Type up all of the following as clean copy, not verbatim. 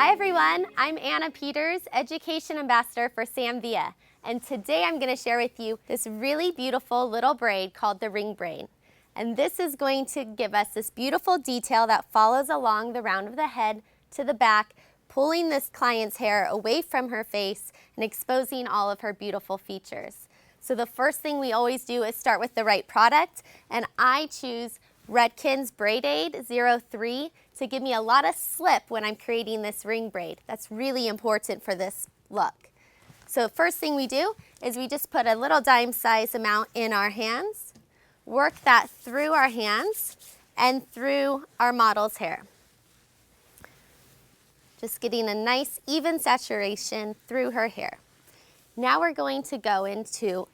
Hi everyone, I'm Anna Peters, Education Ambassador for Sam Villa, and today I'm going to share with you this really beautiful little braid called the Ring Braid. And this is going to give us this beautiful detail that follows along the round of the head to the back, pulling this client's hair away from her face and exposing all of her beautiful features. So the first thing we always do is start with the right product, and I choose Redken's Braid Aid 03 to give me a lot of slip when I'm creating this ring braid. That's really important for this look. So first thing we do is we just put a little dime size amount in our hands, work that through our hands and through our model's hair. Just getting a nice even saturation through her hair. Now we're going to go into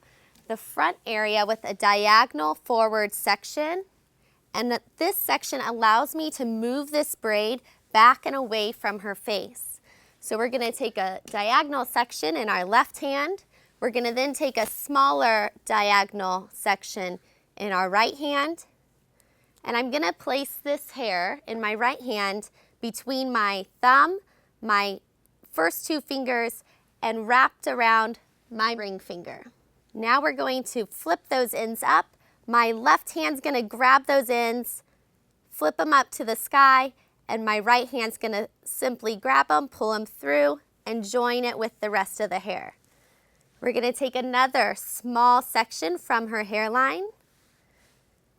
the front area with a diagonal forward section. And this section allows me to move this braid back and away from her face. So we're going to take a diagonal section in our left hand. We're going to then take a smaller diagonal section in our right hand. And I'm going to place this hair in my right hand between my thumb, my first two fingers, and wrapped around my ring finger. Now we're going to flip those ends up. My left hand's going to grab those ends, flip them up to the sky, and my right hand's going to simply grab them, pull them through, and join it with the rest of the hair. We're going to take another small section from her hairline,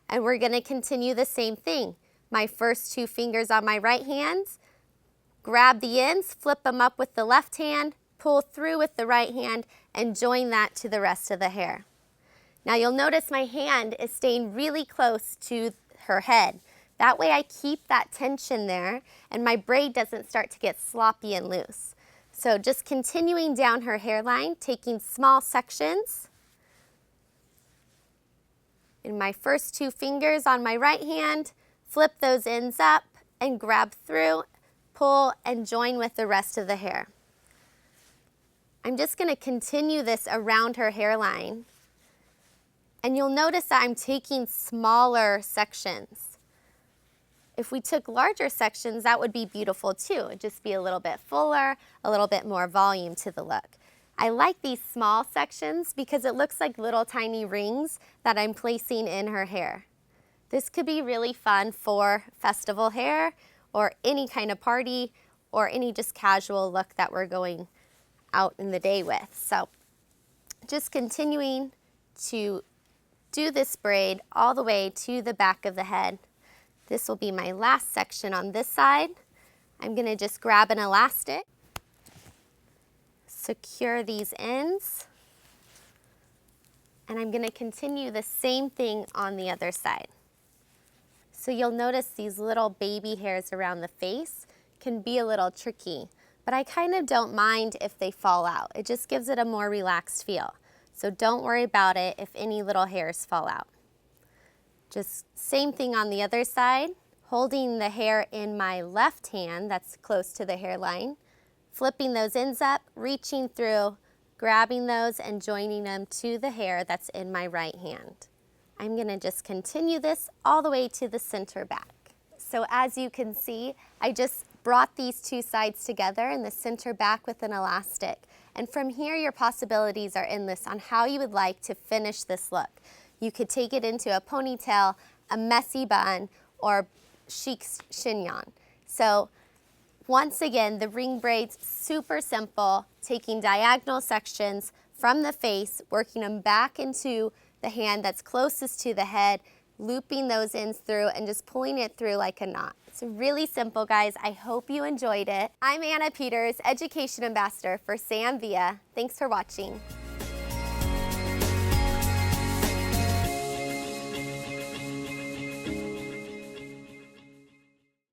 and we're going to continue the same thing. My first two fingers on my right hand, grab the ends, flip them up with the left hand, pull through with the right hand, and join that to the rest of the hair. Now you'll notice my hand is staying really close to her head. That way I keep that tension there and my braid doesn't start to get sloppy and loose. So just continuing down her hairline, taking small sections. In my first two fingers on my right hand, flip those ends up and grab through, pull, and join with the rest of the hair. I'm just going to continue this around her hairline. And you'll notice that I'm taking smaller sections. If we took larger sections, that would be beautiful too. It'd just be a little bit fuller, a little bit more volume to the look. I like these small sections because it looks like little tiny rings that I'm placing in her hair. This could be really fun for festival hair or any kind of party or any just casual look that we're going out in the day with. So just continuing to do this braid all the way to the back of the head. This will be my last section on this side. I'm going to just grab an elastic, secure these ends, and I'm going to continue the same thing on the other side. So you'll notice these little baby hairs around the face can be a little tricky, but I kind of don't mind if they fall out. It just gives it a more relaxed feel. So don't worry about it if any little hairs fall out. Just same thing on the other side, holding the hair in my left hand that's close to the hairline, flipping those ends up, reaching through, grabbing those and joining them to the hair that's in my right hand. I'm going to just continue this all the way to the center back. So as you can see, I just brought these two sides together in the center back with an elastic. And from here, your possibilities are endless on how you would like to finish this look. You could take it into a ponytail, a messy bun, or chic chignon. So once again, the ring braid's super simple, taking diagonal sections from the face, working them back into the hand that's closest to the head, looping those ends through and just pulling it through like a knot. It's really simple, guys. I hope you enjoyed it. I'm Anna Peters, Education Ambassador for Sam Villa. Thanks for watching.